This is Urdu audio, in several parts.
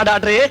3.5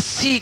80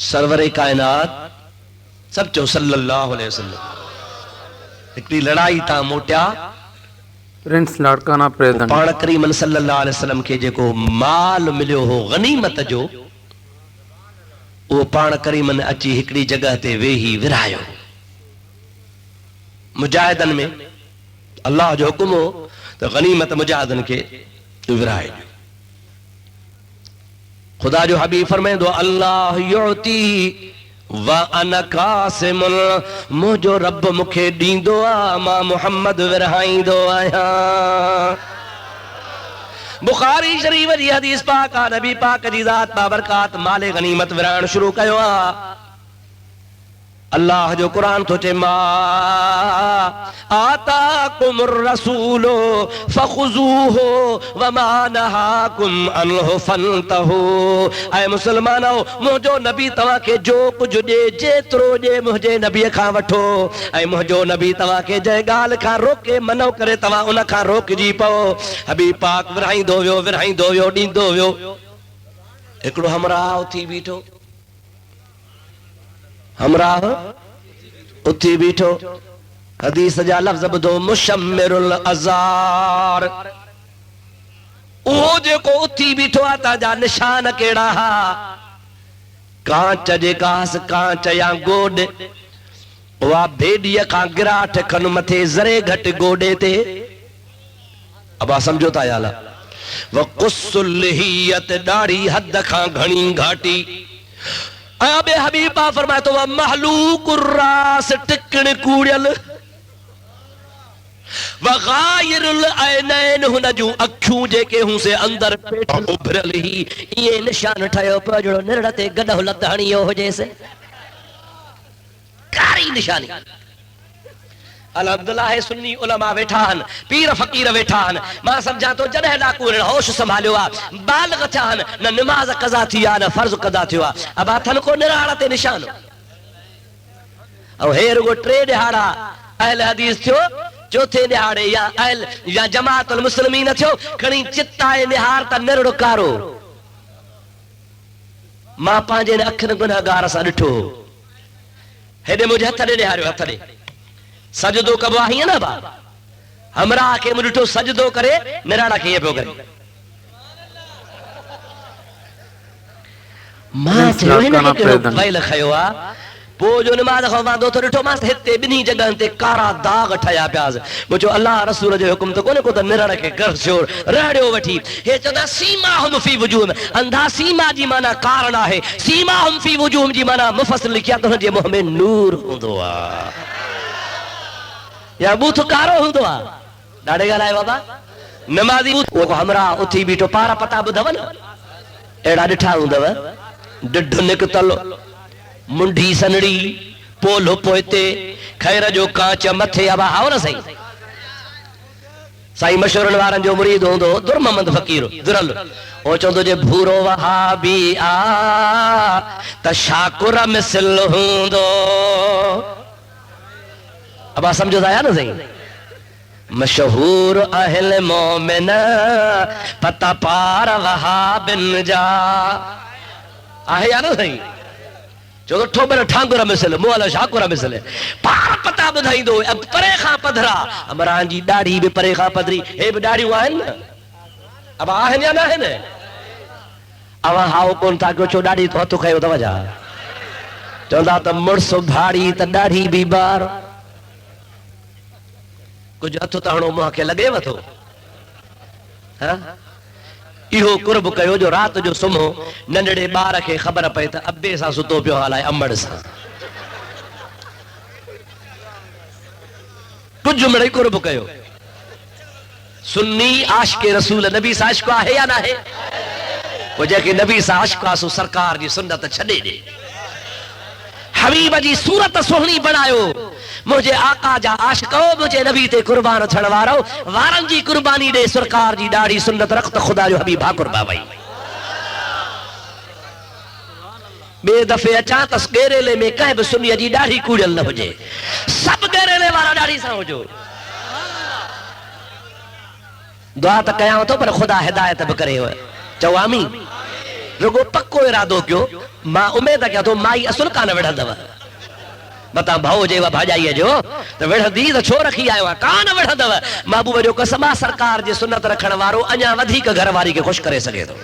سرور کائنات سب چو صلی اللہ علیہ وسلم ایکڑی لڑائی تا موٹیا پرنس لاڑکانہ پریزنٹ پان کریم صلی اللہ علیہ وسلم کے جے کو مال ملیو ہو غنیمت جو وہ پان کریم نے اچھی ہکڑی جگہ تے ویہی ورایو مجاہدن میں اللہ جو حکم ہو تو غنیمت مجاہدن کے ورائے خدا جو حبیب فرمائے دو اللہ یعطی وَأَنَا قَاسِمٌ مجھو رب مکھے دین دعا ماں محمد ورہائیں دعا بخاری شریف جی حدیث پاکا نبی پاک جی ذات بابرکات مال غنیمت ورائن شروع کیو اللہ جو قرآن تو چے ما آتاکم الرسول فخذوہ وما نہاکم عنہ فانتہو اے مسلمانو مجھو نبی تواں کے جو کچھ دے جیترو دے مجھے نبی کھاں وٹھو اے مجھو نبی تواں کے جے گال کھاں روکے منو کرے تواں انہ کھاں روک جی پو حبیب پاک ورہائیں دو ڈین دو ویو ایکڑو ہمراہ تھی بیٹھو ہمراہ اتھی بیٹھو حدیث جا لفظ بدو مشمر الازار اوہ جے کو اتھی بیٹھو آتا جا نشان کیڑا ہا کانچ جے کاس کانچ یا گوڑ وہاں بھیڑی کھاں گراٹھ کھن متھے زرے گھٹ گوڑے تے اب سمجھو تا یالا وقص اللحیت داڑی حد کھاں گھنی گھاٹی آیا بے حبیبہ فرمائے تو وہ محلوق الراس ٹکن کوڑیل وغائر العینین ہنجو اکھوں جے کے ہوں سے اندر پیٹ ابھرل ہی یہ نشان ٹھائیو پجڑو نرڑتے گڑھ لدھانیو ہو جیسے کاری نشانی الحمدللہ سنی علماء ویٹھان پیر فقیر ویٹھان ماں سمجھا تو جنہ لاکو ہوش سنبھالیو بالغ تھان نہ نماز قضا تھیا نہ فرض قضا تھیا اب ہتھن کو نراڑتے نشان او ہیر کو ٹرے دہاڑا اہل حدیث تھیو چوتھے دہاڑے یا اہل یا جماعت المسلمین تھیو کھنی چتائے نہار تا نرڑ کارو ماں پانجے نے اکھن گناہگار سا ڈٹھو ہیڈے مجھے ہتھ دے دہاڑو ہتھ دے سجدو کب آہی ہے نا با ہمراہ کے مجھو سجدو کرے نراڑا کے یہ پیو کرے ماں چھو ہی نہیں کہ ویل خیوہ پو جو نماز خوان دو تو رٹھو ماں ہتے بنی جگہن تے کارا داغ ٹھایا پیاز مجھو اللہ رسول جو حکم تو کونے کو تا نراڑا کے گر شور رہڑیو وٹھی یہ چودہ سیما ہم فی وجوم اندھا سیما جی مانا کارنا ہے سیما ہم فی وجوم جی مانا مفصل لکھیا تو جی محمد نور ہوں دعا یا بوتھ کارو ہوں دعا ڈاڑے گا لائے بابا نمازی وہ کو ہمراہ اتھی بیٹھو پارا پتا بدھو نا ایڑا ڈٹھا ہوں دوا ڈڈھو نکتلو منڈی سنڑی پولو پوئتے خیر جو کانچ متھے ابا ہاو نا سہی سائی مشورن وارن جو مرید ہوں دو در محمد فقیر درل او چوندو جے بھورو وہابی آ تا شاکر مثل ہوں دو اب آپ سمجھو دایا نا صحیح مشہور اہل مومن پتہ پار وہابن جا آہے یا نا صحیح جو تو ٹھوبر ٹھانگورا مثل مولا شاکورا مثل پار پتہ بدھائی دو اب پرے خاں پدھرا امران جی ڈاڑی بھی پرے خاں پدھری اے بھی ڈاڑی ہوا ہے نا اب آہن یا نا ہے نا اب ہاؤ کون تھا کہ چو ڈاڑی تو ہتو کھائیو تو وجہ چوندہ تا مرسو بھاڑی تا ڈاڑی بھی بار کچھ ہتھو تہنو ماں کے لگے وتھو ایہو قرب کہو جو رات جو سمو ننڈے بار کے خبر پئے تا ابے سا ستو پیو حالائے امڑ سا کچھ جمڑے قرب کہو سنی عاشق رسول نبی سا عاشق ہے یا نہ ہے وہ جے کہ نبی سا عاشق آسو سرکار جی سنت چھڑے دے حبیب جی صورت سہنی بنایو مجھے آقا جا عاشقو مجھے نبی تے قربان چھڑوارو وارن جی قربانی دے سرکار جی ڈاڑی سنت رخت خدا جو حبیب ہا قربا بھائی بے دفعے اچھا تس گیرے میں کہہ بھی سنی جی ڈاڑی کوڑل نہ ہو جے سب گیرے والا ڈاڑی سا ہو جو دعا تا کہاں تو پر خدا ہدایت بکرے ہوئے چو آمین رگو پکو ارادو کیو ماں امید کیا تو مائی اصل کان وڑھا دوا بتا بھاؤ جے بھاجائیے جو تو وڑھ دی تو چھو رکھی آئے وہاں کان وڑھا دوا محبوب جو قسمہ سرکار جے سنت رکھن وارو انیا ودھی کا گھر واری کے خوش کرے سکے تو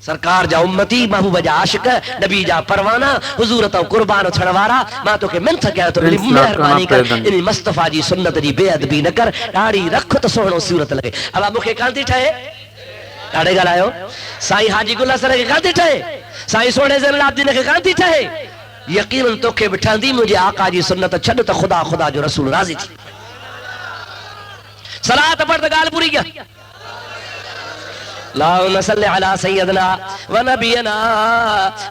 سرکار جا امتی محبوب جا عاشق نبی جا پروانہ حضور تو قربان چھڑوارا ماں تو کہ من تھکیا تو میری مہربانی کر انہی مصطفیٰ جی سنت جی بے ادبی نہ کر ڈاڑی رکھ تو سوڑو صورت لگے اب آپ مکھے کانتی ٹھائے ڈاڑے گا لائیو سائی حاجی گلہ سرے کے کانتی ٹھائے سائی سوڑے زین العابدین کے کانتی ٹھائے یقیناً تو کہ بٹھان دی مجھے آقا جی سنت چھڑ تو خدا خدا جو رسول راضی تھی صلاة پڑھ گال پوری کیا اللہم صلی علی سیدنا و نبینا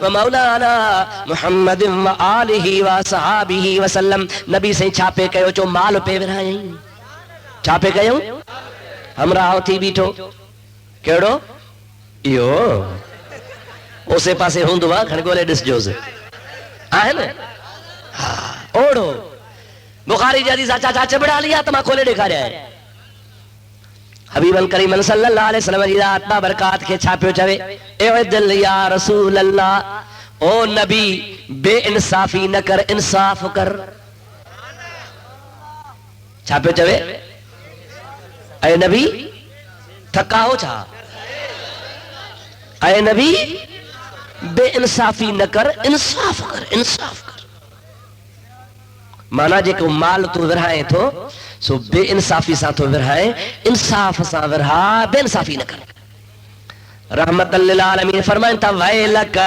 و مولانا محمد و آلہ و صحابہ وسلم نبی سے چھاپے کہو چو مال پہ برائیں چھاپے کہو ہمراہ تھی بیٹھو کیڑو یو اسے پاسے ہوندوا کھڑ گولے ڈس جوز آئے نا اوڑو بخاری جی حدیث چاچا چبڑا لیا تمہاں کھولے دکھا رہا ہے حبیب الکریم صلی اللہ علیہ وسلم جی ذات با برکات کے چھاپیو چوے اے دل یا رسول اللہ او نبی بے انصافی نہ کر انصاف کر چھاپیو چوے اے نبی تھکا ہو چھا اے نبی بے انصافی نہ کر انصاف کر انصاف کر مانا جے کو مال تو ورہائیں تو سو بے انصافی سا تو ورہائیں انصاف سا ورہا بے انصافی نہ کر رحمت للعالمین فرمائیں تا ویلک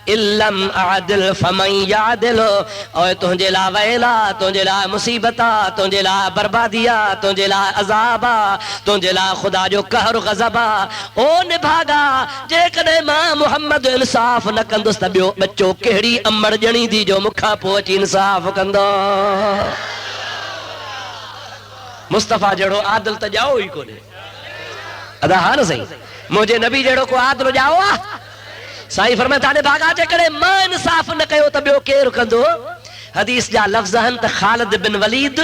اللم اعدل فمن یعدل اوہ تنجھے لا ویلا تنجھے لا مصیبتا تنجھے لا بربادیا تنجھے لا عذابا تنجھے لا خدا جو قہر غضبا او نبھاگا جے کدے ماں محمد انصاف نہ کندس تبیو بچو کہڑی امڑ جنی دی جو مکھا پوچی انصاف کندو مصطفیٰ جڑو عادل تا جاؤ ہی کو دے ادا ہاں نا صحیح مجھے نبی جڑو کو عادل جاؤ سائی فرمائے تانے بھاگا جے کرے ماں انصاف نہ کہو تبیو کے رکندو حدیث جا لفظ ہن تا خالد بن ولید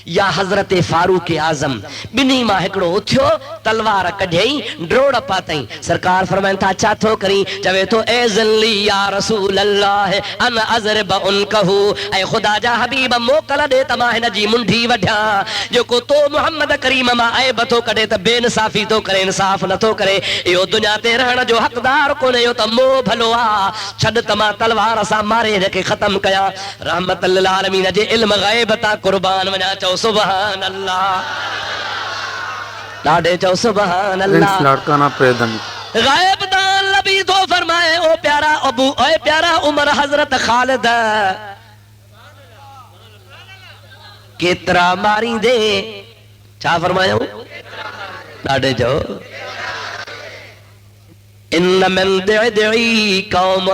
یا حضرت فاروق اعظم بنی ماں ہکڑو اتھیو تلوار کجھیں ڈروڑ پاتیں سرکار فرمائن تھا چاہتو کریں چوے تو اے ذلی یا رسول اللہ ان ازرب ان کہو اے خدا جا حبیب موکل دے تماہن جی منڈھی وڈھا جو کو تو محمد کریم ماں اے بتو کڑے تا بے انصافی تو کرے انصاف نہ تو کرے ایو دنیا تے رہنا جو حقدار کو نے یو تا مو بھلوا چھڑ تما تلوار سا مارے رکھے ختم کیا رحمت للعالمین جے علم غیب تا قربان ونا چو سبحان اللہ لاڈے چو سبحان اللہ لاڑکانہ پریدن غائب دان لبی تو فرمائے او پیارا ابو اے پیارا عمر حضرت خالد کترا ماری دے چاہ فرمایا ہوں لاڈے جو ان من دعی قوم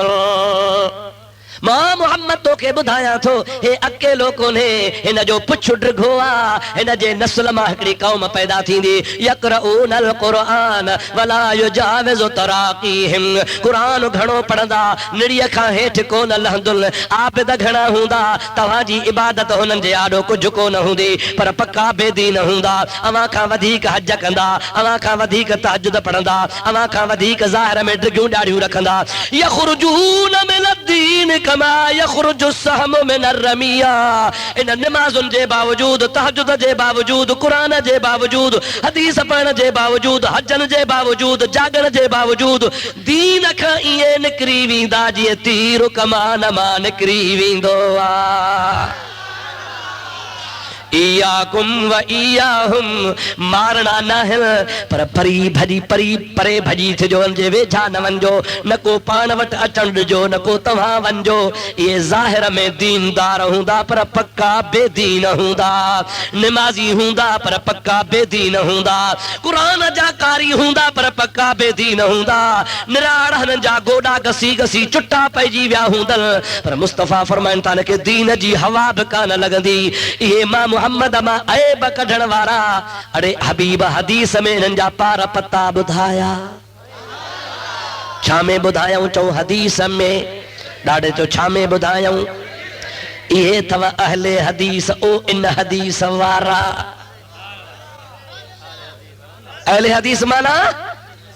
ماں محمد تو کے بدھایا تھو اے اکے لوگوں نے ان جو پچھ ڈرگھوا ان جے نسل ماں ہکڑی قوم پیدا تھی دی یقرؤون القرآن ولا یجاوز تراقیہم قرآن گھنو پڑھدا نڑی کھا ہیٹھ کو نہ لہندل آپ دا گھنا ہوندا تواں جی عبادت ہنن جے آڈو کچھ کو نہ ہوندی پر پکا بے دین ہوندا اواں کھا ودھیک حج کندا اواں کھا ودھیک تہجد پڑھندا اواں کھا ودھیک ظاہر میں ڈرگیوں ڈاڑیوں رکھندا یخرجون من الدین کما یخرج السہم من الرمیہ ان نمازن جے باوجود تہجد جے باوجود قرآن جے باوجود حدیث پڑھن جے باوجود حجن جے باوجود جاگن جے باوجود دین کھا ایے نکری ویندا جے تیر کمان ما نکری ویندو ایاکم و ایاہم مارنا ناہل پر پری پرے بھجی تھے جو انجے ویجھا نہ ونجو نکو پانوٹ اچنڈ جو نکو تمہاں ونجو یہ ظاہر میں دیندار ہوندا پر پکا بے دین ہوندا نمازی ہوندا پر پکا بے دین ہوندا قرآن جا کاری ہوندا پر پکا بے دین ہوندا نراڑھن جا گوڑا گسی گسی چٹا پیجی ویا ہوندل پر مصطفیٰ فرمائن تانے کہ دین جی ہوا بکان لگندی یہ ماں محمد ما عیب کڈھن وارا اڑے حبیب حدیث میں ننجا پار پتا بدھایا چھامے بدھایاں چو حدیث میں ڈاڑے تو چھامے بدھایاں یہ تھوا اہل حدیث او ان حدیث وارا اہل حدیث مانا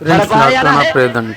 Prince Larkana present.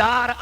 4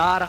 4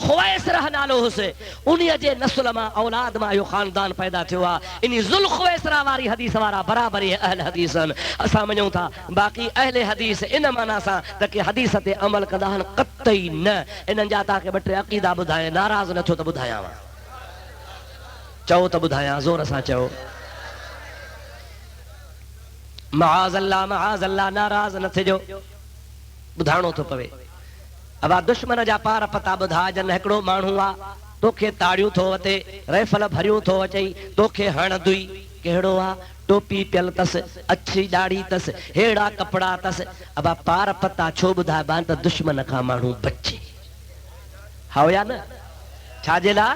خویسرہ نالو سے انہی جے نسل ما اولاد ما یو خاندان پیدا تھوا انہی ذل خویسرہ واری حدیث وارا برابری اہل حدیثن اسا منوں تھا باقی اہل حدیث ان معنی سا تکہ حدیث تے عمل کندہن قطعی نہ انہن جا تاکہ بٹے عقیدہ بدھائیں ناراض نہ تھو تو بدھایا وا چاہو تو بدھایا زور سا چاہو معاذ اللہ ناراض نہ تھے جو بدھانو تو پوے اب دشمن جا پار پتا بدھا جن ہکڑو مانو آ توکھے تاڑیوں تھو وتے ریفل بھریوں تھو وچئی توکھے ہن دوئی کہڑو آ ٹوپی پیل تس اچھی داڑھی تس ہیڑا کپڑا تس اب پار پتا چھو بدھا بان تا دشمن کا مانو بچے ہاو یا نا چھاجے لا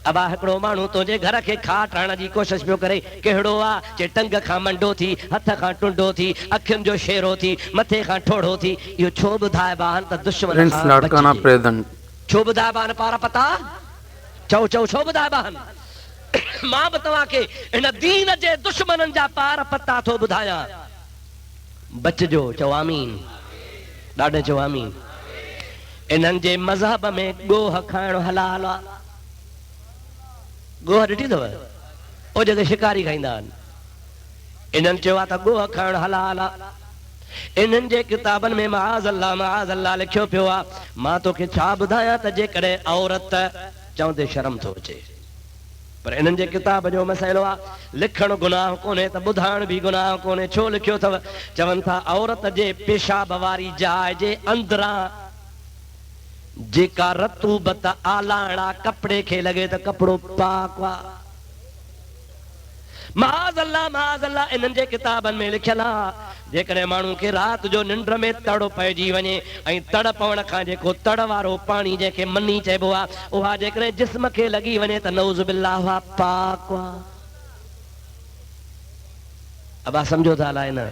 اب ہکڑو مانو تو جے گھر کے کھاٹ رہنا جی کوشش پیو کرے کہڑو آ چے ٹنگ کھا منڈو تھی ہتھ کھا ٹنڈو تھی اکھن جو شیرو تھی متھے کھا ٹھوڑو تھی یہ چھو بدھائے بان تا دشمن کھا بچے چھو بدھائے بان پارا پتا چھو بدھائے بان ماں بتوا کے ان دین جے دشمنن جا پار پتا تھو بدھایا بچ جو چو آمین ڈاڈے چو آمین انہن جے مذہب میں گوہ کھائڻ حلال آ گوہ ڈٹھی دو او جگہ شکاری کھائندان انہن چوا تا گوہ کھائڻ حلال آ انہن جے کتابن میں معاذ اللہ لکھیو پیو آ ماں تو کہ چھا بدھایا تا جے کرے عورت چاہوں تے شرم تھو چے پر انہن جے کتاب جو مسئلو آ لکھن گناہ کونے تا بدھان بھی گناہ کونے چھو لکھیو تھا چون تھا عورت جے پیشاب واری جائے جے اندران جے کا رطوبت آلانا کپڑے کھے لگے تا کپڑو پاکوا معاذ اللہ انہن جے کتابن میں لکھلا جے کرے مانو کے رات جو ننڈر میں تڑو پے جی ونجے ائیں تڑ پون کھا جے کو تڑ وارو پانی جے کے منی چیبو آ اوہا جے کرے جسم کے لگی ونجے تا نعوذ باللہ وا پاکوا اب سمجھو تا لائے نا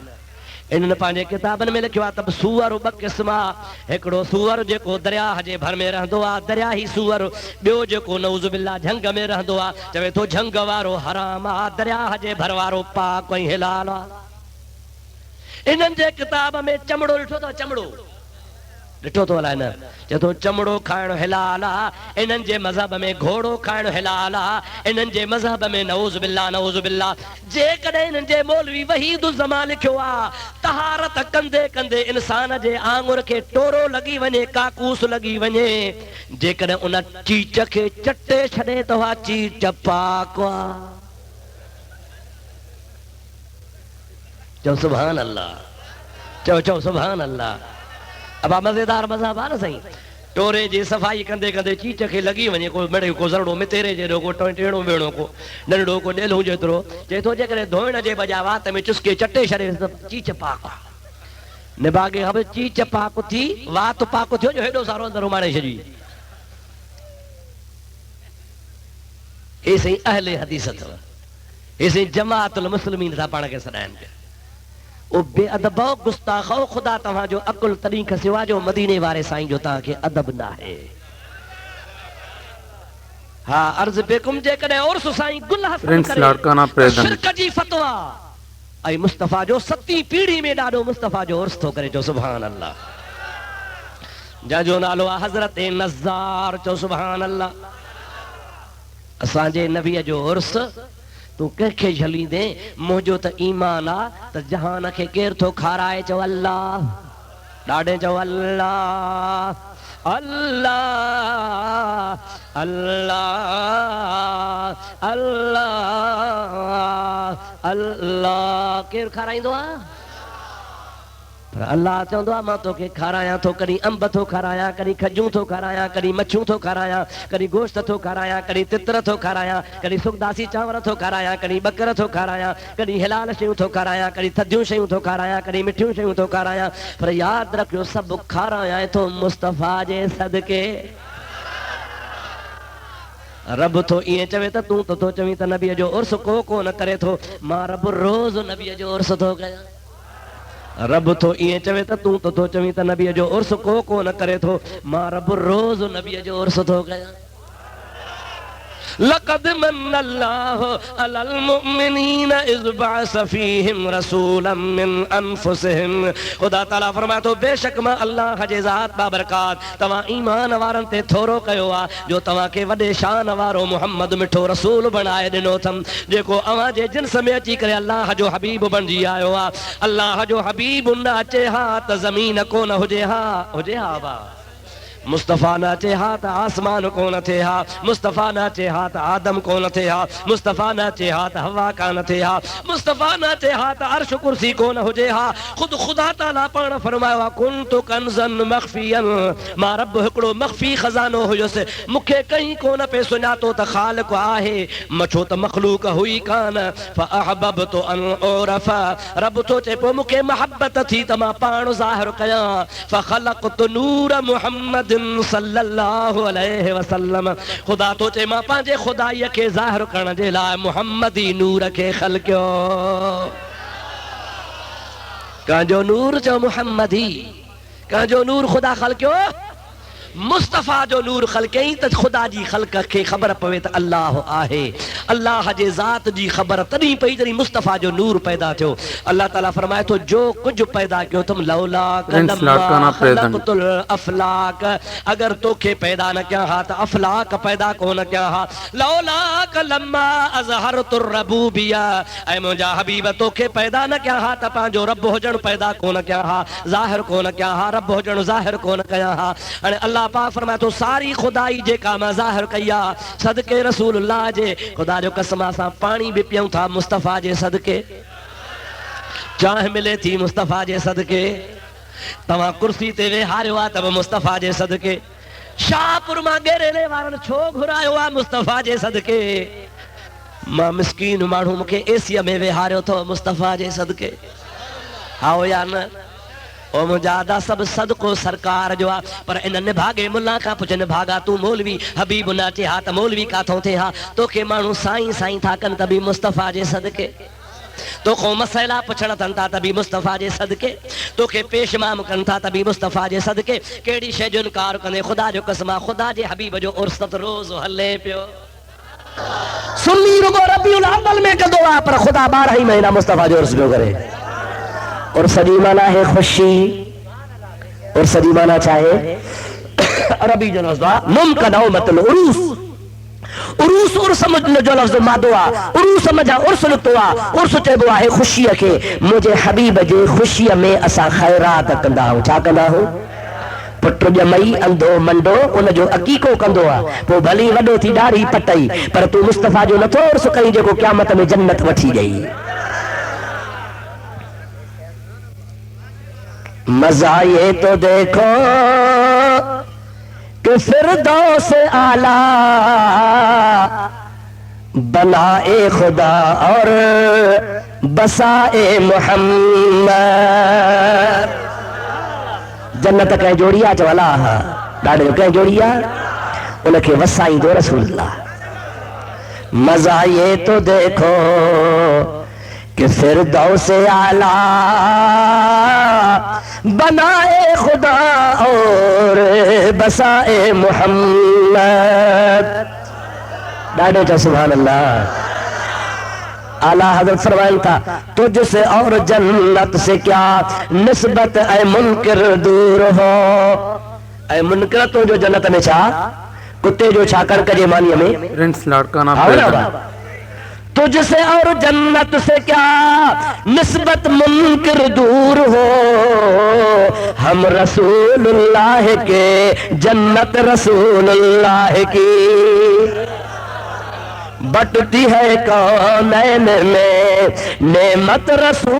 انہن پانجے کتابن میں لکھوا تب سور ب قسمہ ہکڑو سور جے کو دریا جے بھر میں رہندو آ دریا ہی سور بیو جے کو نعوذ باللہ جھنگ میں رہندو آ چوے تو جھنگ وارو حرام آ دریا جے بھر وارو پاک وہیں حلال آ انہن جے کتاب میں چمڑو لٹھو تو چمڑو ڈٹھو تو لائے نا جے تو چمڑو کھائڻ حلال آ انہن جے مذہب میں گھوڑو کھائڻ حلال آ انہن جے مذہب میں نعوذ باللہ جے کڈے انہن جے مولوی وحید الزمان لکھو آ طہارت کندے کندے انسان جے آنگر کے ٹورو لگی ونے کاکوس لگی ونے جے کڈے ان چیچ کے چٹے چھڑے تو چیچ پاکوا چو سبحان اللہ چو سبحان اللہ اب مزیدار مذہب آ نا سہی ٹورے جی صفائی کندے کندے چیچ کے لگی ونے کو مڑے کو زرڑو میں تیرے جے کو ٹیڑو بیڑو کو ننڈو کو ڈیلو جترو جے تو جے کرے دھوئن جے بجا وات میں چسکے چٹے شرے چیچ پاک نباگے ہب چیچ پاک تھی وات پاک تھیو جو ہیڈو سارو اندر مانے شجی ایسے اہل حدیث تھا ایسے جماعت المسلمین تھا پانا کے سڑائن کے او بے ادب گستاخو خدا تمہاں جو عقل طریقہ سوا جو مدینے وارے سائیں جو تاں کے ادب نہ ہے ہاں عرض بیکم جے کڑے اور سائیں گل حسن کرے شرک جی فتوا اے مصطفیٰ جو ستی پیڑھی میں ڈاڑو مصطفیٰ جو عرص تو کرے جو سبحان اللہ جا جو نالو حضرت نزار جو سبحان اللہ اساں جے نبی جو عرص تو کہکھے جھلی دے موجو تا ایمان آ تا جہان کے کیر تو کھارائے چو اللہ ڈاڑے چو اللہ اللہ اللہ اللہ اللہ کیر کھارائیں دو اللہ چوندو آ ماں تو کے کھارایا تو کری امب تو کھارایا کری کھجوں تو کھارایا کری مچھوں تو کھارایا کری گوشت تو کھارایا کری تتر تو کھارایا کری سکداسی چاور تو کھارایا کری بکر تو کھارایا کری حلال شیوں تو کھارایا کری تھدیوں شیوں تو کھارایا کری مٹھیوں شیوں تو کھارایا پر یاد رکھو سب کھارایا ہے تو مصطفیٰ جے صدقے رب تو یہ چوے تو چویں تا نبی جو عرص کو نہ کرے تو ماں رب روز نبی جو عرص تو گیا رب تو یہ چوے تو چویں تا نبی جو عرص کو نہ کرے تو ماں رب روز نبی جو عرص تو گیا لقد من اللہ علی المؤمنین اذ بعث فیہم رسولا من انفسہم. خدا تعالیٰ فرمائے تو بے شک میں اللہ جے ذات بابرکات تواں ایمان وارن تے تھورو کیو آ جو تواں کے وڈے شان وارو محمد مٹھو رسول بنائے ڈنو تھم جیکو اواں جے جنس میں اچی کرے اللہ جو حبیب بنجی آیو آ. اللہ جو حبیب نہ اچے ہا ت زمین کو نہ ہوجے ہا با. مصطفیٰ نہ چے ہاتھ آسمان کو نہ تھے ہا. مصطفیٰ نہ چے ہاتھ آدم کو نہ تھے ہا. مصطفیٰ نہ چے ہاتھ ہوا کا نہ تھے ہا. مصطفیٰ نہ چے ہاتھ عرش کرسی کو نہ ہوجے ہا. خود خدا تعالیٰ پان فرمایا کنت کنزن مخفیا ما رب ہکڑو مخفی خزانو ہویو سے مکھے کہیں کو نہ پہ سناتو تا خالق آہے مچھو تا مخلوق ہوئی کان فاحببت ان اعرفا رب تو چے پو مکھے محبت تھی تما پان ظاہر کیا فخلقت نور محمد صلی اللہ علیہ وسلم. خدا تو چے ماں پانجے خدائی کے ظاہر کرنا جے لائے محمدی نور کے خلقیو. کہاں جو نور جو محمدی کہاں جو نور خدا خلقیو مصطفیٰ جو نور خلقیں تا خدا جی خلق کے خبر پوے تا اللہ آہے. اللہ جے ذات جی خبر تنی پئی تنی مصطفیٰ جو نور پیدا تھو. اللہ تعالیٰ فرمائے تو جو کچھ پیدا کیو تم لولاک لما خلقت الافلاک اگر تو کے پیدا نہ کیا ہا تا افلاک پیدا کو نہ کیا ہا. لولاک لما اظہرت الربوبیہ اے مجھا حبیب تو کے پیدا نہ کیا ہا تا پانجو رب ہو جن پیدا کو نہ کیا ہا ظاہر کو نہ کیا ہا رب ہو جن ظاہر کو نہ کیا ہا. اللہ پاک فرمایا تو ساری خدائی جے کا میں ظاہر کیا صدقے رسول اللہ جے. خدا جو قسمہ سا پانی بھی پیوں تھا مصطفیٰ جے صدقے چاہ ملے تھی مصطفیٰ جے صدقے تمہاں کرسی تے وے ہارے ہوا تب مصطفیٰ جے صدقے شاہ پر ماں گیرے لے وارن چھو گھرائے ہوا مصطفیٰ جے صدقے ماں مسکین مانوں مکے ایسیا میں وے ہارے ہو تو مصطفیٰ جے صدقے. آؤ یا نا او مجادہ سب صدقو سرکار جو آ پر انہوں نے بھاگے ملا کا پچھن بھاگا تو مولوی حبیب نہ چے ہاں تا مولوی کا تھوں تھے ہاں تو کہ مانو سائیں سائیں تھا کن تبھی مصطفیٰ جے صدقے تو کو مسئلہ پچھنا تن تھا تبھی مصطفیٰ جے صدقے تو کہ پیش مام کن تھا تبھی مصطفیٰ جے صدقے کیڑی شے جو انکار کنے خدا جو قسمہ خدا جے حبیب جو ارست روز حلے پیو. سنی رگو ربیع الاول میں کدو آ پر خدا 12 ہی مہینہ مصطفیٰ جو ارس پیو کرے. اور صدی مانا ہے خوشی اور صدی مانا چاہے عربی جو لفظ ممکن نومت العروس عروس عرس جو لفظ مادوا عروس مجھا عرس لطوا عرس چیبوا ہے خوشی کے مجھے حبیب جے خوشی میں اسا خیرات کندہ ہوں. چاہ کندہ ہوں پٹر جمعی اندھو منڈو ان جو عقیقو کندو آ پو بھلی وڈو تھی ڈاری پٹائی پر تو مصطفیٰ جو نتھو عرس کہیں جو کو قیامت میں جنت وٹھی گئی. مزہ یہ تو دیکھو کہ فردوس اعلیٰ بنائے خدا اور بسائے محمد. جنت کہیں جوڑیا چوالا ڈاڑے کہیں جوڑیا انہیں کہ وسائیں دو رسول اللہ. مزہ یہ تو دیکھو کہ فردوس اعلیٰ بنائے خدا اور بسائے محمد. ڈاڑے چا سبحان اللہ. اعلیٰ حضرت فرمائن تھا تجھ سے اور جنت سے کیا نسبت اے منکر دور ہو. اے منکر تو جو جنت میں چاہ کتے جو چھاکر کجے مانی میں پرنس لاڑکانہ تجھ سے اور جنت سے کیا نسبت منکر دور ہو. ہم رسول اللہ کے جنت رسول اللہ کی بٹتی ہے کونین میں نعمت رسول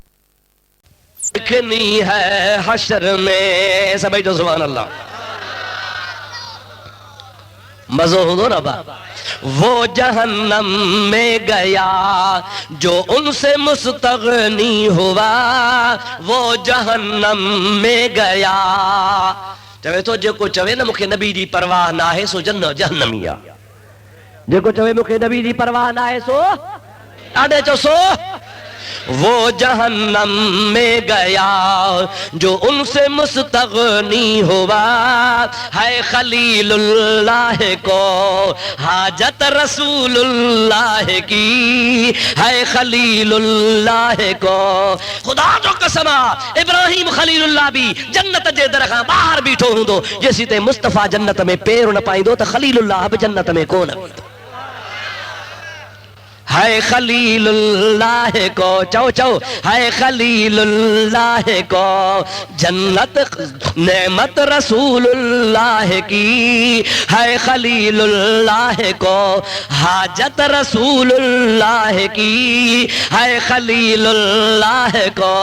لکھنی ہے حشر میں. سبھی جو سبحان اللہ مزو ہو ربا. وہ جہنم میں گیا جو ان سے مستغنی ہوا وہ جہنم میں گیا. چوے تو جو کو چوے نا مکھے نبی دی پرواہ نہ ہے سو جہنمی آ. جو کو چوے مکھے نبی دی پرواہ نہ ہے سو آڈے چو سو وہ جہنم میں گیا جو ان سے مستغنی ہوا ہے خلیل اللہ کو حاجت رسول اللہ کی ہے خلیل اللہ کو خدا جو قسمہ ابراہیم خلیل اللہ بھی جنت جے درخواں باہر بیٹھو ہوں دو جیسی تے مصطفیٰ جنت میں پیر نہ پائیں دو تو خلیل اللہ بھی جنت میں کون ہے ہے خلیل اللہ کو چو چو ہے خلیل اللہ کو جنت نعمت رسول اللہ کی ہے خلیل اللہ کو حاجت رسول اللہ کی ہے خلیل اللہ کو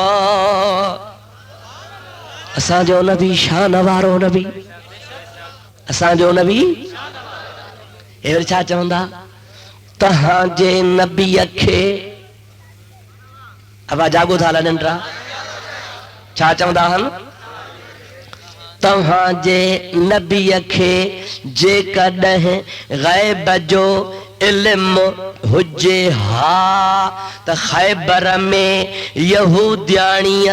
اساں جو نبی شان وارو نبی اساں جو نبی اے چھا چوندا تہاں جے نبی اکھے ابا جاگو تھا لنڈرا چھا چوندا ہن تہاں جے نبی اکھے جے کڈہ غیب جو علم حجے ہا تا خیبر میں یہودیانی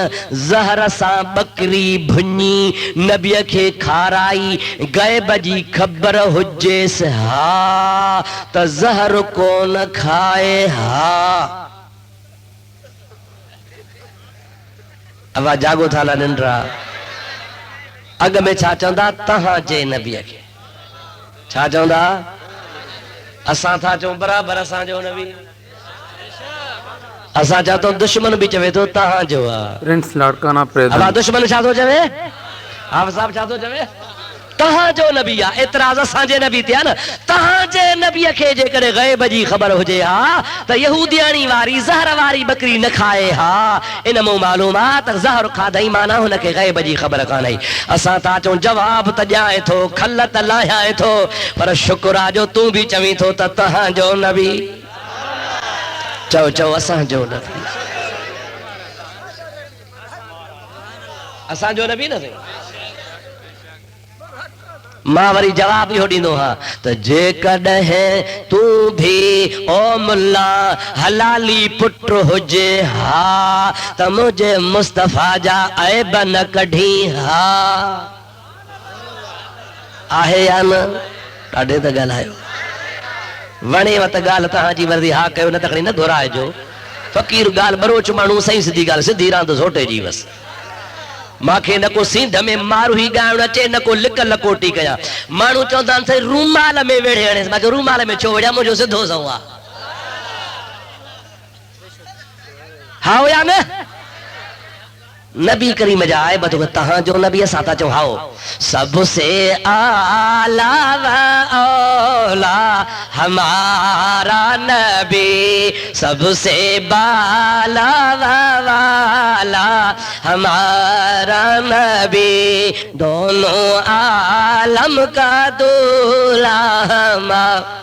زہر سا بکری بھنی نبی کے کھارائی غیب جی خبر حجے سے ہا تا زہر کون کھائے ہا ابا جاگو تھالا ننڈرا اگ میں چھا چوندا تہاں جے نبی کے چھا چوندا اساں تھا چون برابر اساں جو نبی اساں چاہتوں دشمن بھی چوے تو تہاں جو پرنس لاڑکانہ پریزنٹ ابا دشمن چاہتوں چوے آپ صاحب چاہتوں چوے تہاں جو نبی اعتراض اساں جے نبی تھیا نا تہاں جے نبی کھے جے کرے غیب جی خبر ہو جے ہا تا یہودیانی واری زہر واری بکری نہ کھائے ہا انمو معلومات زہر کھا دائی مانا ہونا کہ غیب جی خبر کانائی اساں تا چون جواب تا جائے تھو کھلت لائے تھو پر شکرہ جو تو بھی چویں تھو تا تہاں جو نبی چو چو اساں جو نبی اساں جو نبی نہ تھے ماں وری جواب ہی ہو ڈیندو ہاں تو جے کڈہ تو بھی او ملا حلالی پٹر ہوجے ہا تو مجھے مصطفیٰ جا عیب نہ کڈھی ہا آہے یا نا ٹاڑے تا گال آئے ونے وقت گال تہاں جی وردی ہا کہو نہ تکڑی نہ دھرائے جو فقیر گال بروچ مانو صحیح سدھی گال سدھی راند زوٹے جی بس ماں کے نکو سندھ میں مارو ہی گاؤں چے نکو لک لکوٹی کیا مانو چوندان سے رومال میں ویڑے آنے ماں کے رومال میں چھو ویڑیا مجھو سے دھو سوا ہاو یا میں نبی کریم جائے بتو تہاں جو نبی ساتا چو ہاو سب سے آلہ و اولا ہمارا نبی سب سے بالا و والا ہمارا نبی دونوں عالم کا دولہ ہمارا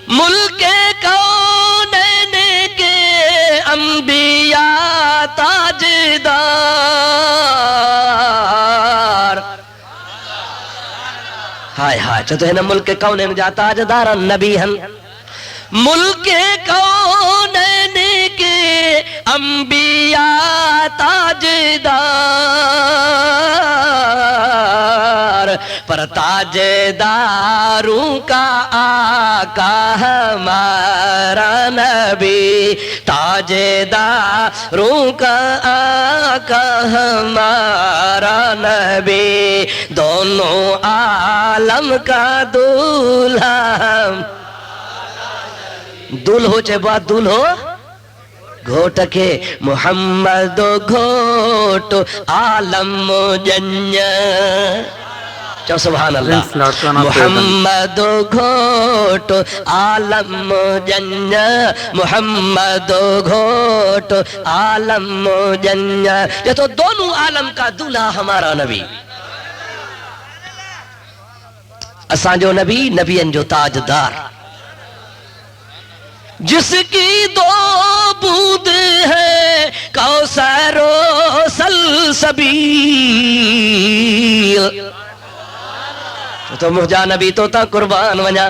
ملک کونین کے انبیاء تاجدار ہائے ہائے چھو تو ہے نا ملک کونین جا تاجدار نبی ہن ملک کونین کے انبیاء تاجدار پر تاجداروں کا آقا ہمارا نبی تاجداروں کا آقا ہمارا نبی دونوں عالم کا دولہا دولہو چے بات دولہو گھوٹ کے محمد گھوٹ عالم جنج چو سبحان اللہ محمد گھوٹ عالم جنج محمد گھوٹ عالم جنج یہ تو دونوں عالم کا دولہا ہمارا نبی اساں جو نبی نبیین جو تاجدار جس کی دو بود ہے کوثر و سلسبیل تو مجھا نبی تو تا قربان ونیا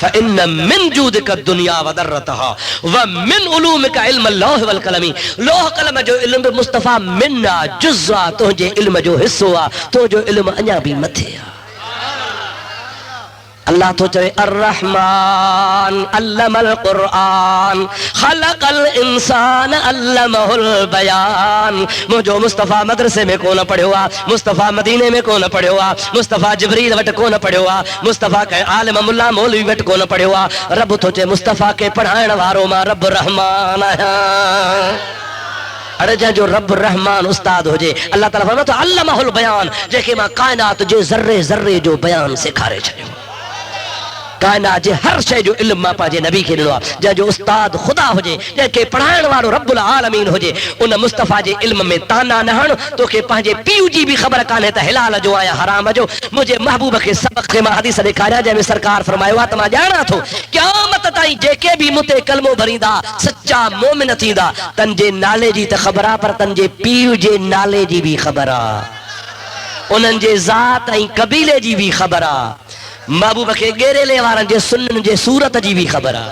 فإن من جودك الدنيا وذرتها ومن علومك علم اللوح والقلم لوح قلم جو علم مصطفى منا جزء تجھے علم جو حصہ تو جو علم انیا بھی متھے اللہ تو چوے الرحمن علم القرآن خلق الانسان علمہ البیان. مجھو مصطفیٰ مدرسے میں کون پڑھے ہوا، مصطفیٰ مدینے میں کون پڑھے ہوا، مصطفیٰ جبریل وٹ کون پڑھے ہوا، مصطفیٰ کے عالم ملا مولوی وٹ کون پڑھے ہوا. رب تو چے مصطفیٰ کے پڑھائن وارو ماں رب رحمان آیا. ارے جو رب رحمان استاد ہو جے اللہ تعالیٰ فرماتا علمہ البیان، جے کہ ماں کائنات جو ذرے ذرے جو بیان سکھارے چھڑے کائنات جے ہر شے جو علم ماں پاجے نبی کے لوا. جے جو استاد خدا ہو جے، جے کہ پڑھائن وارو رب العالمین ہو جے، ان مصطفیٰ جے علم میں تانا نہ ہن تو کہ پانجے پیو جی بھی خبر کانے تا حلال جو آیا حرام جو. مجھے محبوب کے سبق کے ماں حدیث دکھایا جے میں سرکار فرمایا تما جانا تھو قیامت تائیں جے کے بھی متے کلمو بھریندا سچا مومن تھیندا تن جے نالے جی تے خبرا پر تن جے پیو جے نالے جی بھی خبرا، انہن جے ذات ائیں قبیلے جی بھی خبرا، محبوب کے گیرے لے وارن جے سنن جے صورت جی بھی خبر آ.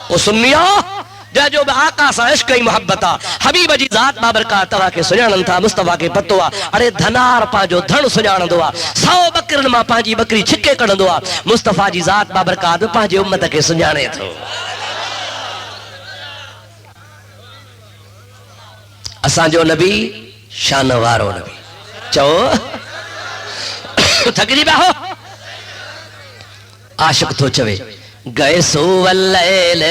او سنیو جو آقا سا عشق ہی محبت آ حبیب جی ذات بابرکات توا کے سجانن تھا مصطفیٰ کے پتو آ. ارے دھنار پانجو دھن سجان دو آ، 100 بکرن ماں پانجی بکری چھکے کڑن دو آ. مصطفیٰ جی ذات بابرکات پانجے امت کے سجانے تھو. اسان جو نبی شان وارو نبی چو تھکجی باہو عاشق تو چوے گئے سو واللیل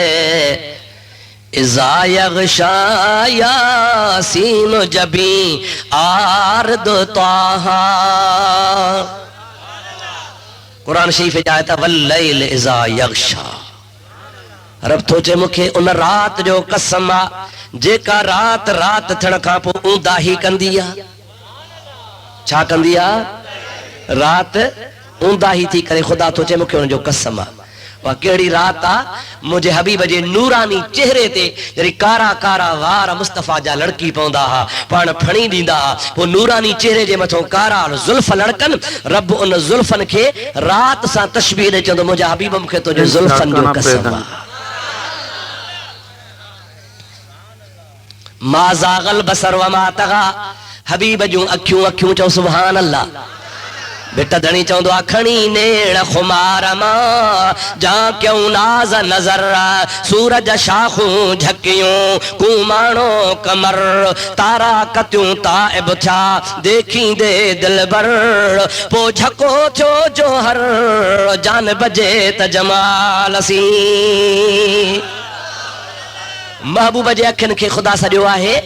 اذا یغشا یاسین جبین آرد طاہا. قرآن شریف جاتا واللیل اذا یغشا. رب تو چے مکھے ان رات جو قسم آ جے کا رات رات تھڑکا پو اوندا ہی کندیا. چھا کندیا؟ رات اوندا ہی تھی کرے. خدا تو چے مکھے ان جو قسم آ وہ کیڑی رات آ مجھے حبیب جے نورانی چہرے تے جری کارا کارا وار مصطفیٰ جا لڑکی پوندا ہا پان پھڑی دیندا ہا. وہ نورانی چہرے جے متھوں کارا زلف لڑکن رب ان زلفن کے رات سا تشبیہ دے چندو مجھے حبیب مکھے تو جو زلفن جو قسم آ. ما زاغل بسر وما تغا. حبیب جو اکھیوں اکھیوں چو سبحان اللہ. بیٹا دھنی چاہوں دعا کھنی نیڑ خمار ماں جہاں کیوں ناز نظر سورج شاخوں جھکیوں کومانو کمر تارا کتیوں تائب تھا دیکھیں دے دل بر پو جھکو چھو جوہر جان بجے تجمال سی. محبوب جے اکھن کے خدا سجو آہے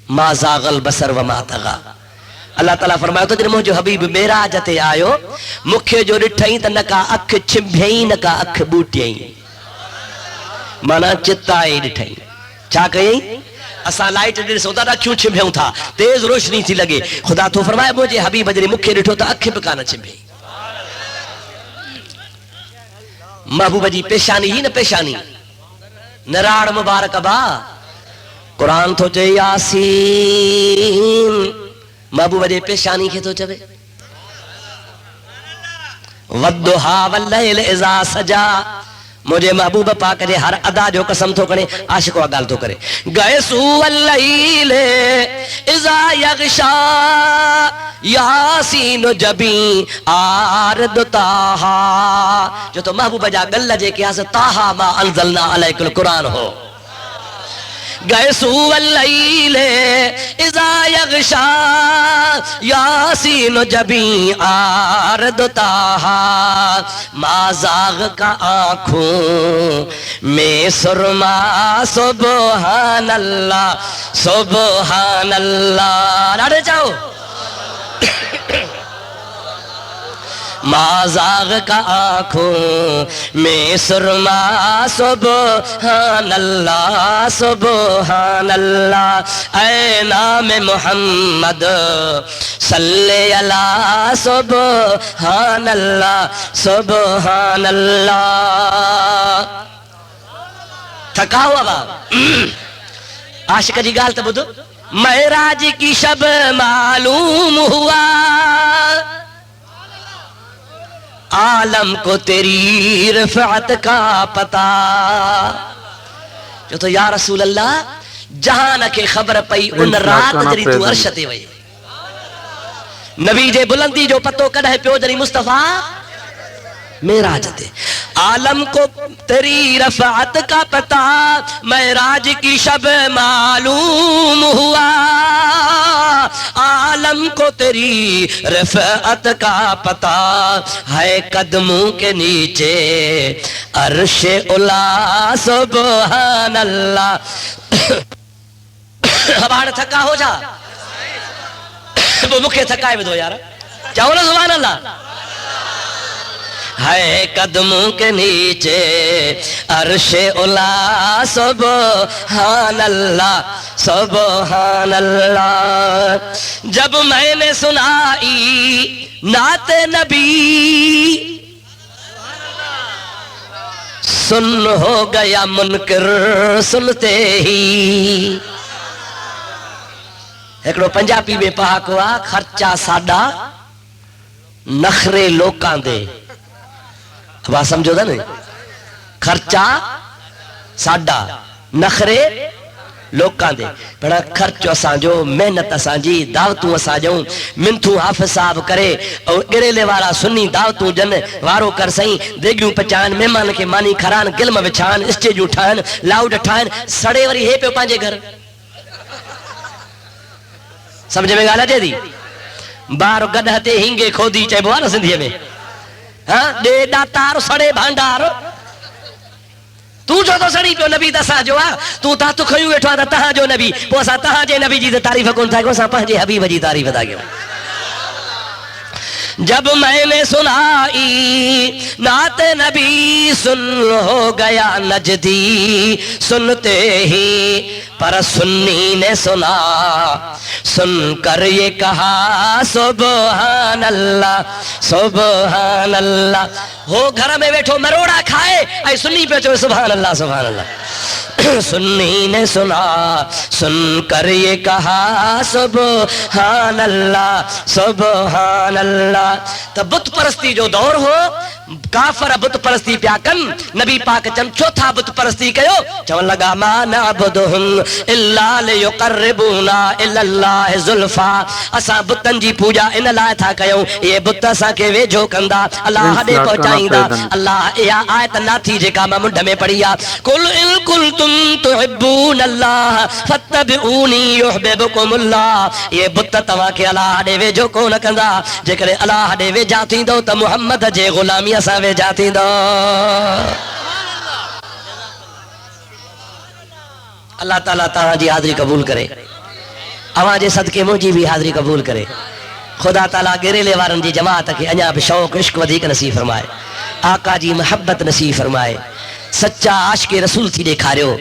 ما زاغل بسر وما تغا. اللہ تعالیٰ فرمایا تو جن مجھو حبیب میرا جتے آئیو مکھے جو رٹھائیں تا نکا اکھ چھمبھئیں نکا اکھ بوٹیئیں مانا چتائیں رٹھائیں. چھا کہیں اسا لائٹ ڈر سوتا تھا کیوں چھمبھئوں تھا تیز روشنی تھی لگے. خدا تو فرمایا مجھے حبیب جن مکھے رٹھو تا اکھ بکانا چھمبھئیں. محبوب جی پیشانی ہی نہ پیشانی نراڑ مبارک با. قرآن تو چے یاسین محبوب جے پیشانی کے تو چوے والضحا واللیل اذا سجا. مجھے محبوب پاک جے ہر ادا جو قسم تو کرے عاشق و گال تو کرے گئے سو واللیل اذا یغشا یاسین جبین آرد طاہا. جو تو محبوب جا گل جے کہ آسے طاہا ما انزلنا علیک القرآن ہو. گئے سو واللیل اذا یغشا یاسین جبین آرد طاہا. ما زاغ کا آنکھوں میں سرما سبحان اللہ سبحان اللہ. ناڑے جاؤ ما زاغ کا آنکھوں میں سرما سبحان اللہ سبحان اللہ. اے نام محمد صلی اللہ سبحان اللہ سبحان اللہ. تھکا ہوا باب عاشق جی گال تا بدو. معراج کی شب معلوم ہوا عالم کو تیری رفعت کا پتا. جو تو یا رسول اللہ جہاں نہ کے خبر پئی ان رات جری تو عرش تے وئی نبی جے بلندی جو پتو کڈھے پیو جری مصطفیٰ معراج تے عالم کو تیری رفعت کا پتہ معراج کی شب معلوم ہوا عالم کو تیری رفعت کا پتہ ہے قدموں کے نیچے عرش اولا سبحان اللہ ہمارا تھکا ہو جا وہ مکھے تھکائے بھی دو یار چاہو نا سبحان اللہ ہے قدموں کے نیچے عرش اولا سبحان اللہ سبحان اللہ جب میں نے سنائی نعت نبی سن ہو گیا منکر سنتے ہی ایکڑو پنجابی میں پاک ہوا خرچہ ساڈا نخرے لوکاں دے بات سمجھو دا نہیں خرچہ ساڈا نخرے لوکاں دے بڑا خرچ اساں جو محنت اساں جی دعوتوں اساں جو منتھو حافظ صاحب کرے اور گریلے والا سنی دعوتوں جن وارو کر سائیں دیگیوں پچان مہمان کے مانی کھران گلم وچھان اسٹیج اٹھان لاؤڈ اٹھان سڑے وری ہے پہ پانجے گھر سمجھے میں گالا جے دی بارو گڈھتے ہنگے کھودی چاہے بوانا سندھیے میں ہاں دے داتار سڑے بھانڈار تو جو تو سڑی پیو نبی دسا جو آ تو تا تو کھیوں اٹھوا دا تہاں جو نبی پوسا تہاں جے نبی جی دا تعریف کون تھا کون سا پہنجے حبیب جی تعریف دا گیا جب میں نے سنائی نعت نبی سن ہو گیا نجدی سنتے ہی پر سنی نے سنا سن کر یہ کہا سبحان اللہ سبحان اللہ ہو گھر میں بیٹھو مروڑا کھائے اے سنی پہ چو سبحان اللہ سبحان اللہ سنی نے سنا سن کر یہ کہا سبحان اللہ سبحان اللہ تو بت پرستی جو دور ہو کافر بت پرستی پیا کن نبی پاک چن چوتھا بت پرستی کہو چون لگا ما نعبدہم الا لیقربونا الاللہ زلفا اسا بتن جی پوجا ان لائے تھا کہو یہ بت اسا کے ویجھو کندہ اللہ دے پہنچائیں دا اللہ یا آیت نہ تھی جے کا منڈ میں پڑھیا کل ان کنتم تحبون اللہ فاتبعونی یحببکم اللہ یہ بت توا کے اللہ دے ویجھو کون کندہ جے کرے اللہ دے ویجھا تھی دو تا محمد جے غلامی اسا ویجھا تھی دو اللہ تعالیٰ تاہاں جی حاضری قبول کرے اواں جے صدقے مجھے بھی حاضری قبول کرے خدا تعالیٰ گریلے وارن جی جماعت کے انجا بشوق عشق ودیک نصیب فرمائے آقا جی محبت نصیب فرمائے سچا عاشق رسول تھی دیکھاریو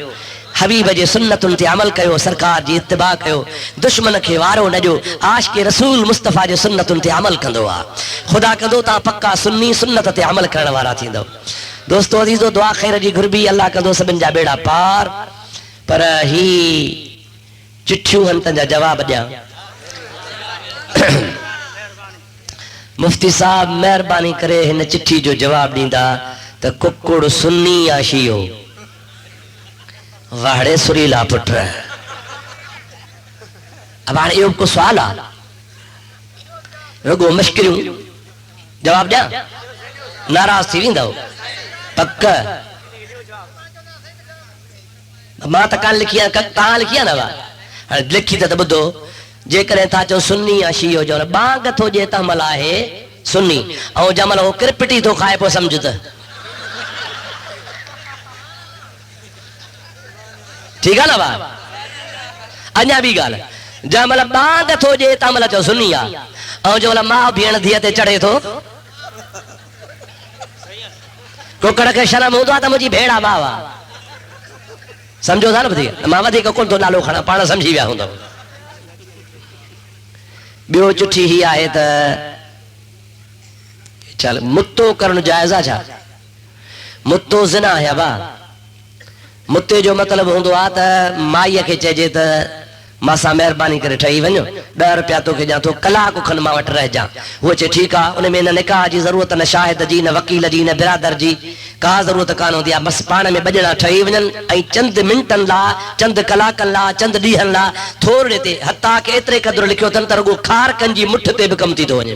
حبیب جے سنتن تے عمل کیو سرکار جی اتباع کیو دشمن کے وارو نجو عاشق رسول مصطفیٰ جے سنتن تے عمل کندو آ خدا کندو تا پکا سنی سنت تے عمل کرن وارا تھیندو دوستو عزیزو دعا خیر جی گھربی اللہ کندو سبن جا بیڑا پار پر ہی چٹھیوں ہنتن جا جواب دیا مفتی صاحب مہربانی کرے ہن چٹھی جو جواب دیندا تا ککڑ سنی یا شیعو واڑے سریلا پٹر اب آنے ایوب کو سوال آ رگو مشکریوں جواب دیا ناراض تھی ویندہ ہو پکا ماں تکان لکھیا کہاں لکھیا نا با لکھی تا بدو جے کریں تھا جو سنی یا شیعو جو بانگت ہو جے تا ملا ہے سنی او جمل ہو کرپٹی تو خائے پو سمجھتا ٹھیک ہے نا با انیا بھی گال جا مطلب بانگت ہو جے تا ملا چو سنیا او جو مطلب ماں بھین دھیتے چڑھے تو کوکڑ کے شرم ہوں تا مجھے بھیڑا ماوا سمجھو تھا نا بدھی ماوا دھی کون تو نالو کھڑا پانا سمجھی بیا ہوں بیو چٹھی ہی آئے تا چل متو کرن جائزہ چھا متو زنا ہے با متے جو مطلب ہوندو آتا مائی کے چیجے تا ماسا مہربانی کرے ٹھائی ونجو 10 روپیہ تو کے جان تو کلا کو کھن ماں وٹ رہ جا وہ چے ٹھیک آ انہیں میں نہ نکاح جی ضرورت نہ شاہد جی نہ وکیل جی نہ برادر جی کا ضرورت کانو دیا بس پانے میں بجڑا ٹھائی ونجن ای چند منٹن لا چند کلاکن لا چند ڈیہن لا تھوڑے تے حتیٰ کہ اترے قدر لکھو تن ترگو کھار کنجی مٹھ تے بکمتی تو ونجے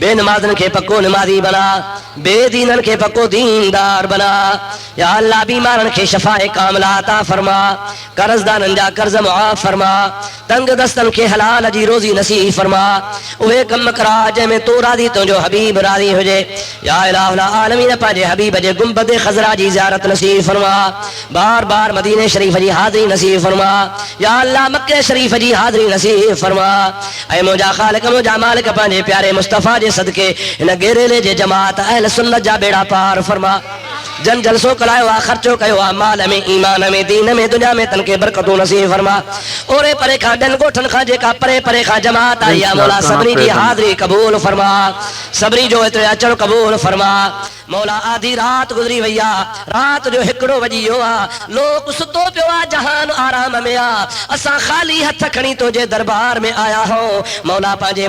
بے نمازن کے پکو نمازی بنا، بے دینن کے پکو دیندار بنا. یا اللہ بیمارن کے شفا کاملہ عطا فرما، قرض دانن جا قرض معاف فرما، تنگ دستن کے حلال جی روزی نصیب فرما. اوے کم کرا جے میں تو راضی تو جو حبیب راضی ہو جے. یا الہ العالمین پاجے حبیب جے گنبد خضرا جی زیارت نصیب فرما، بار بار مدینہ شریف جی حاضری نصیب فرما. یا اللہ مکہ شریف جی حاضری نصیب فرما. اے موجا خالق موجا مالک پاجے پیارے مصطفیٰ جے صدقے ان گیرے جے جماعت اہل سنت جا بیڑا پار فرما. جن جلسوں کلائے وا خرچوں کہو مال میں ایمان میں دین میں دنیا میں تن کے برکتوں نصیب فرما. اورے پرے کھا ڈن گوٹھن کھا جے کا پرے پرے کھا جماعت آئی یا مولا صبری کی حاضری قبول فرما، صبری جو اترے اچڑ قبول فرما. مولا آدھی رات گزری ویا، رات جو ہکڑو وجی ہوا، لوگ ستو پیوا جہان آرام میں آ، اساں خالی ہتھ کھڑی تو جے دربار میں آیا ہوں. مولا پاجے